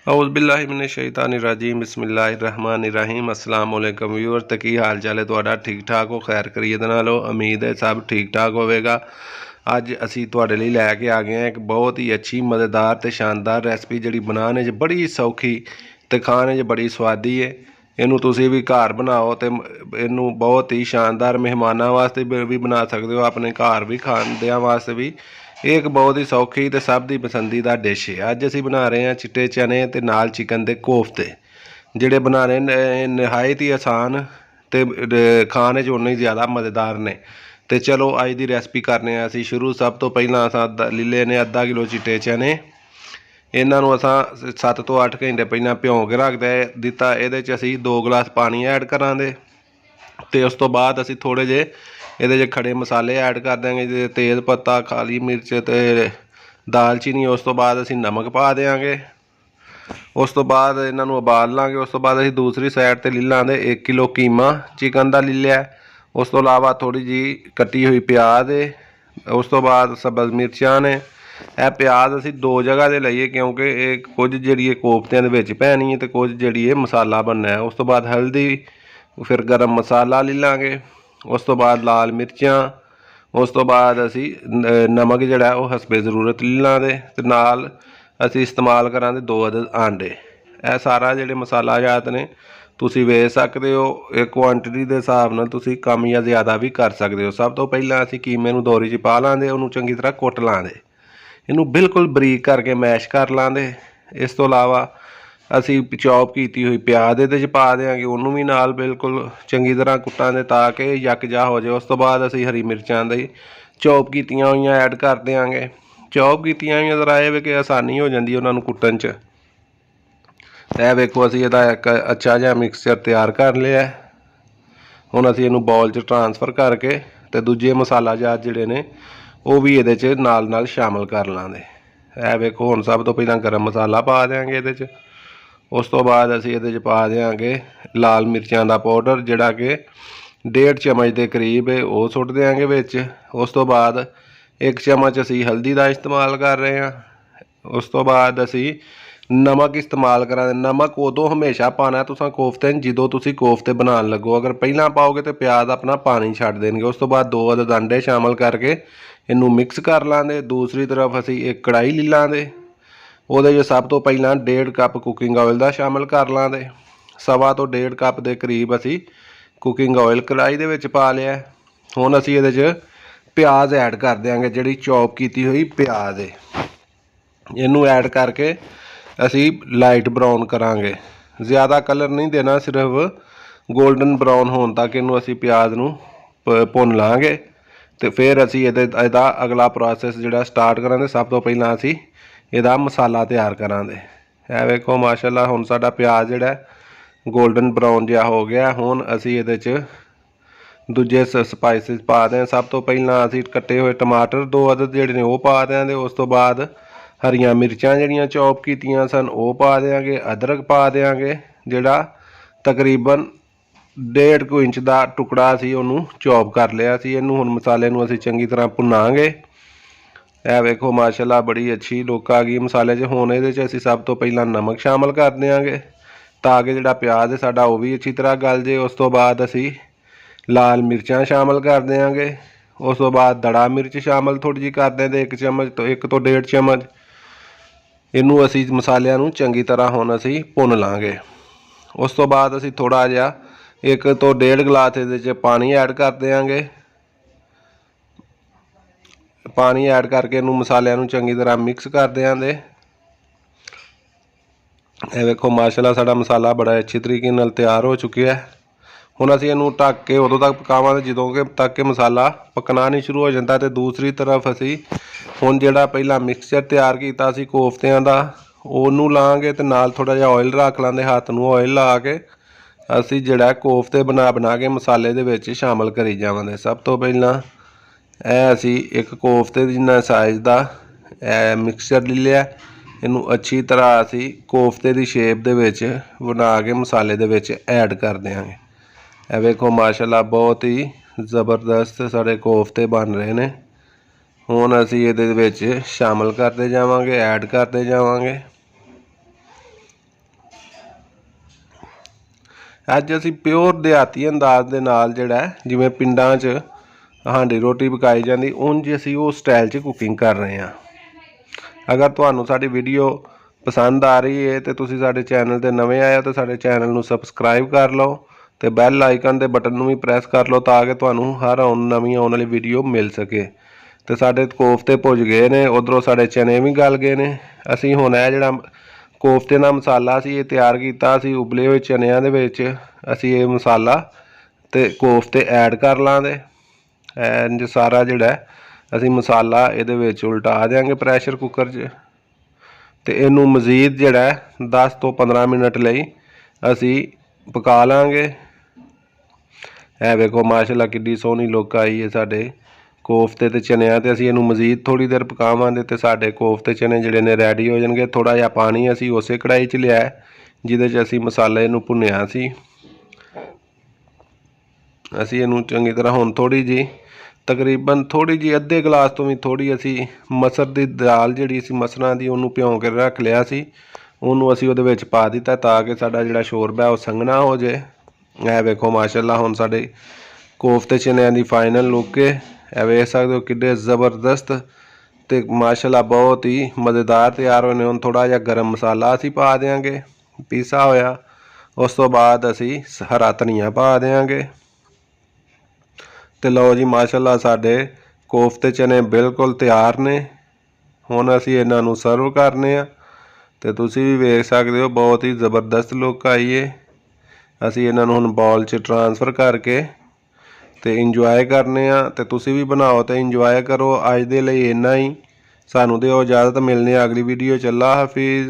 औज़ुबिल्लाहिमिनश्शैतानिर्रजीम बिस्मिल्लाहिर्रहमानिर्रहीम अस्सलाम वालेकुम व्यूअर तो की हाल चाल है तुहाडा ठीक ठाक हो खैर करिए दे नाल उम्मीद है सब ठीक ठाक होवेगा। अज असी तुहाडे लई लैके आ गए हैं एक बहुत ही अच्छी मज़ेदार तो शानदार रेसिपी जिहड़ी बनाने च बड़ी सौखी तो खाने च बड़ी स्वादी है। इनू तुसी भी घर बनाओ तो इनू बहुत ही शानदार मेहमानों वास्ते भी बना सकते हो, अपने घर भी खांदियां वास्ते भी एक बहुत ही सौखी तो सब की पसंदीदा डिश है। अज असी बना रहे हैं चिट्टे चने ते नाल चिकन के कोफ्ते जिहड़े बनाने नहायत ही आसान तो खाने च उन्ने ही ज़्यादा मज़ेदार ने। तो चलो अज की रेसिपी करने असी शुरू। सब तो पहला अस ले लेने अद्धा किलो चिट्टे चने। इन्हों असा 7 तो 8 घंटे पहला भ्यों के रख दिता। ये असी 2 गिलास पानी ऐड करा दे तो उस तो बाद असी थोड़े जे ये खड़े मसाले ऐड कर देंगे, तेज़ पत्ता, काली मिर्च तो दालचीनी। उस तो बाद असी नमक पा देंगे। उस तो बाद इन्हों उबाल लाँगे। उस तो बाद असी दूसरी साइड पर ले लाँगे 1 किलो कीमा चिकन का ले लिया। उस तो इलावा थोड़ी जी कटी हुई प्याज है। उस तो बाद सब्ज़ मिर्चां ने। यह प्याज असी 2 जगह से लाइए क्योंकि एक कुछ जी कोफ्तियां दे पैनी है तो कुछ जी मसाला बनना है। उस तो बाद हल्दी, फिर गरम मसाला ले लाँगे। उस तो बाद लाल मिर्चां। उस तो बाद असी नमक जिहड़ा वो हसबे ज़रूरत ले लाँगे ते नाल असी इस्तेमाल करांगे 2 अदद आंडे। यह सारा जिहड़े मसाला जात ने तुसी वेच सकते हो। एक क्वांटिटी के हिसाब नाल तुसी कम या ज़्यादा भी कर सकते हो। सब तो पहला असी कीमे नूं दोरी च पा लाँगे, उन्होंने चंगी तरह कुट लाँगे, इनू बिल्कुल बरीक करके मैश कर लाँगे। इस तो इलावा असी चॉप की हुई प्याज ये पा देंगे, उन्होंने भी नाल बिल्कुल चंगी तरह कुटांगे ताकि यकजा हो जाए। उस तो बाद असी हरी मिर्चां दी चॉप कीतियां हुई ऐड कर देंगे। चॉप कीतियां हुई जरा ये कि आसानी हो जाती है उन्होंने कुटन च। यह वेखो असी इहदा एक अच्छा जिहा मिक्सचर तैयार कर लिया। हुण असी इहनूं बाउल च ट्रांसफर करके तो दूजे मसाला जात जिहड़े ने वो भी इहदे च नाल शामिल कर लाँगे। यह वेखो हुण सब तो पहला गरम मसाला पा देंगे इहदे च। उस तो बाद असी ये पा देंगे लाल मिर्चां का पाउडर जिहड़ा कि 1.5 चम्मच के करीब है, वो सुट देंगे विच। उस तो बाद 1 चम्मच असी हल्दी का इस्तेमाल कर रहे हैं। उस तो बाद असी नमक इस्तेमाल करा। नमक उदों हमेशा पाना तुसां कोफ्ते जो तुसी कोफ्ते बनान लगो, अगर पहला पाओगे तो प्याज अपना पानी छड्ड देंगे। उस तो बाद 2 अदद अंडे शामिल करके इनू मिक्स कर लाँगे। दूसरी तरफ असी एक कढ़ाई ले लाँगे, वो सब तो पहला 1.5 कप कुकिंग ऑयल का शामिल कर लाँगे। 1.25 तो 1.5 कप के करीब असी कुकिंग ऑयल कढ़ाई दे विच पा लिया। हुण असी ये प्याज ऐड कर देंगे, जिहड़ी चॉप की हुई प्याज है इनू ऐड करके असी लाइट ब्राउन करांगे। ज़्यादा कलर नहीं देना, सिर्फ गोल्डन ब्राउन होने तक इनू असी प्याज नू भुन लाँगे। तो फिर असी इहदा अगला प्रोसैस जिहड़ा स्टार्ट करांगे। सब तो पहला असी इहदा मसाला तैयार करांगे। यह वेखो माशाअल्लाह हुण साडा प्याज जिहड़ा गोल्डन ब्राउन जिहा हो गया। हुण असी इहदे च दूजे स्पाइसिस पा दें। सब तो पहला असी कट्टे हुए टमाटर 2 अदद जिहड़े ने वो पा देंगे। उस तो बाद हरियां मिर्चां जिहड़ियां चॉप कीतियां सन वो पा देंगे। अदरक पा देंगे जिहड़ा तकरीबन 1.5 इंच का टुकड़ा असी उन्होंने चॉप कर लिया सी। इनू हुण मसाले नू असी चंगी तरह भुनांगे। यह वेखो माशाअल्लाह बड़ी अच्छी लुक आ गई मसाले च। हुण इहदे च असी सब तो पहला नमक शामिल कर देंगे ताकि जिहड़ा प्याज है साडा वो भी अच्छी तरह गल जाए। उस तो बाद असी लाल मिर्चां शामिल कर देंगे। उस तो बाद दड़ा मिर्च शामिल थोड़ी जी कर देंगे, 1 चम्मच तो 1 तो 1.5 चम्मच। इनू असी मसालियां नू चंगी तरह हुण असी भुन लाँगे। उस तो बाद असी थोड़ा जिहा 1 तो 1.5 गिलास इहदे च पानी ऐड कर देंगे। पानी ऐड करके इनू मसालियां नू चंगी तरह मिक्स कर देंगे। ये देखो माशाल्लाह साडा मसाला बड़ा अच्छी तरीके नाल तैयार हो चुका है। हुण असी इनू ढक के उदों तक पकावांगे जदों तक कि मसाला पकना नहीं शुरू हो जाता। तो दूसरी तरफ असी हुण जिहड़ा पहला मिक्सचर तैयार किया सी कोफ्तियां दा ओनू लाँगे तो नाल थोड़ा जिहा ऑयल रख लाँगे। हत्थ नू ऑयल ला के असी जिहड़ा कोफ्ते बना के मसाले दे विच शामिल करी जावांगे। सब तो पहला असी एक कोफ्ते जिन्ना साइज़ का मिक्सचर ले लिया। इनू अच्छी तरह असी कोफ्ते की शेप दे विच बना के मसाले दे विच ऐड कर देंगे। यह वेखो माशाल्लाह बहुत ही ज़बरदस्त साढ़े कोफ्ते बन रहे हैं। हुण असी इहदे विच शामिल करते जावांगे, ऐड करते जावांगे। ਅੱਜ ਅਸੀਂ ਪਿਓਰ ਦਿਹਾਤੀ ਅੰਦਾਜ਼ ਦੇ ਨਾਲ ਜਿਹੜਾ ਜਿਵੇਂ ਪਿੰਡਾਂ 'ਚ ਹਾਂਡੀ ਰੋਟੀ ਪਕਾਈ ਜਾਂਦੀ ਉਂਝ ਅਸੀਂ ਉਹ ਸਟਾਈਲ 'ਚ ਕੁਕਿੰਗ ਕਰ ਰਹੇ ਹਾਂ। ਅਗਰ ਤੁਹਾਨੂੰ ਸਾਡੀ ਵੀਡੀਓ ਪਸੰਦ ਆ ਰਹੀ ਹੈ ਤੇ ਤੁਸੀਂ ਸਾਡੇ ਚੈਨਲ ਤੇ ਨਵੇਂ ਆਏ ਹੋ ਤਾਂ ਸਾਡੇ ਚੈਨਲ ਨੂੰ ਸਬਸਕ੍ਰਾਈਬ ਕਰ ਲਓ ਤੇ ਬੈਲ ਆਈਕਨ ਦੇ ਬਟਨ ਨੂੰ ਵੀ ਪ੍ਰੈਸ ਕਰ ਲਓ ਤਾਂ ਕਿ ਤੁਹਾਨੂੰ ਹਰ ਨਵੀਂ ਆਉਣ ਵਾਲੀ ਵੀਡੀਓ ਮਿਲ ਸਕੇ। ਤੇ ਸਾਡੇ ਕੋਫਤੇ ਭੁੱਜ ਗਏ ਨੇ, ਉਧਰੋਂ ਸਾਡੇ ਚਨੇ ਵੀ ਗਲ ਗਏ ਨੇ। ਅਸੀਂ ਹੁਣ ਇਹ ਜਿਹੜਾ ਕੋਫਤੇ ਦਾ ਮਸਾਲਾ ਸੀ ਇਹ ਤਿਆਰ ਕੀਤਾ ਸੀ ਉਬਲੇ ਹੋਏ ਚਨਿਆਂ ਦੇ ਵਿੱਚ। ਅਸੀਂ ਇਹ ਮਸਾਲਾ ਤੇ ਕੋਫਤੇ ਐਡ ਕਰ ਲਾਂਗੇ। ਇੰਜ ਸਾਰਾ ਜਿਹੜਾ ਅਸੀਂ ਮਸਾਲਾ ਇਹਦੇ ਵਿੱਚ ਉਲਟਾ ਦਿਆਂਗੇ ਪ੍ਰੈਸ਼ਰ ਕੁੱਕਰ 'ਚ ਤੇ ਇਹਨੂੰ ਮਜ਼ੀਦ ਜਿਹੜਾ 10 ਤੋਂ 15 ਮਿੰਟ ਲਈ ਅਸੀਂ ਪਕਾ ਲਾਂਗੇ। ਇਹ ਵੇਖੋ ਮਾਸ਼ਾਅੱਲਾ ਕਿੱਡੀ ਸੋਹਣੀ ਲੁੱਕ ਆਈ ਹੈ ਸਾਡੇ ਕੋਫਤੇ ਤੇ ਚਨਿਆਂ ਤੇ। ਅਸੀਂ ਇਹਨੂੰ ਮਜ਼ੀਦ ਥੋੜ੍ਹੀ ਦੇਰ ਪਕਾਵਾਂਗੇ ਤੇ ਸਾਡੇ ਕੋਫਤੇ ਚਨੇ ਜਿਹੜੇ ਨੇ ਰੈਡੀ ਹੋ ਜਾਣਗੇ। ਥੋੜ੍ਹਾ ਜਿਹਾ ਪਾਣੀ ਅਸੀਂ ਉਸੇ ਕੜਾਹੀ 'ਚ ਲਿਆ ਜਿਹਦੇ 'ਚ ਅਸੀਂ ਮਸਾਲੇ ਨੂੰ ਭੁੰਨਿਆ ਸੀ। ਅਸੀਂ ਇਹਨੂੰ ਚੰਗੀ ਤਰ੍ਹਾਂ ਹੁਣ ਥੋੜ੍ਹੀ ਜਿਹੀ ਤਕਰੀਬਨ ਥੋੜ੍ਹੀ ਜਿਹੀ ਅੱਧੇ ਗਲਾਸ ਤੋਂ ਵੀ ਥੋੜ੍ਹੀ ਅਸੀਂ ਮਸਰ ਦੀ ਦਾਲ ਜਿਹੜੀ ਸੀ ਮਸਰਾਂ ਦੀ ਉਹਨੂੰ ਭਿਉਂ ਕੇ ਰੱਖ ਲਿਆ ਸੀ, ਉਹਨੂੰ ਅਸੀਂ ਉਹਦੇ ਵਿੱਚ ਪਾ ਦਿੱਤਾ ਤਾਂ ਕਿ ਸਾਡਾ ਜਿਹੜਾ ਸ਼ੋਰਬਾ ਉਹ ਸੰਘਣਾ ਹੋ ਜਾਏ। ਇਹ ਵੇਖੋ ਮਾਸ਼ਾਅੱਲਾ ਹੁਣ ਸਾਡੇ ਕੋਫਤੇ ਚਨਿਆਂ ਦੀ ਫਾਈਨਲ ਲੁੱਕ ਹੈ। ਇਹ ਵੇਖ ਸਕਦੇ ਹੋ ਕਿੱਡੇ ਜ਼ਬਰਦਸਤ ਤੇ ਮਾਸ਼ਾਅੱਲਾ ਬਹੁਤ ਹੀ ਮਜ਼ੇਦਾਰ ਤਿਆਰ ਹੋਏ ਨੇ। ਹੁਣ ਥੋੜ੍ਹਾ ਜਿਹਾ ਗਰਮ ਮਸਾਲਾ ਅਸੀਂ ਪਾ ਦਿਆਂਗੇ ਪੀਸਾ ਹੋਇਆ। ਉਸ ਤੋਂ ਬਾਅਦ ਅਸੀਂ ਹਰਾ ਧਨੀਆ ਪਾ ਦਿਆਂਗੇ ਤੇ ਲਓ ਜੀ ਮਾਸ਼ਾਅੱਲਾ ਸਾਡੇ ਕੋਫਤੇ ਚਨੇ ਬਿਲਕੁਲ ਤਿਆਰ ਨੇ। ਹੁਣ ਅਸੀਂ ਇਹਨਾਂ ਨੂੰ ਸਰਵ ਕਰਨੇ ਆ ਤੇ ਤੁਸੀਂ ਵੀ ਵੇਖ ਸਕਦੇ ਹੋ ਬਹੁਤ ਹੀ ਜ਼ਬਰਦਸਤ ਲੁੱਕ ਆਈ ਹੈ। ਅਸੀਂ ਇਹਨਾਂ ਨੂੰ ਹੁਣ ਬਾਉਲ 'ਚ ਟ੍ਰਾਂਸਫਰ ਕਰਕੇ ਤੇ ਇੰਜੋਏ ਕਰਨੇ ਆ ਤੇ ਤੁਸੀਂ ਵੀ ਬਣਾਓ ਤੇ ਇੰਜੋਏ ਕਰੋ। ਅੱਜ ਦੇ ਲਈ ਇੰਨਾ ਹੀ, ਸਾਨੂੰ ਦਿਓ ਇਜਾਜ਼ਤ, ਮਿਲਨੇ ਅਗਲੀ ਵੀਡੀਓ 'ਚ। ਅੱਲਾ ਹਾਫਿਜ਼।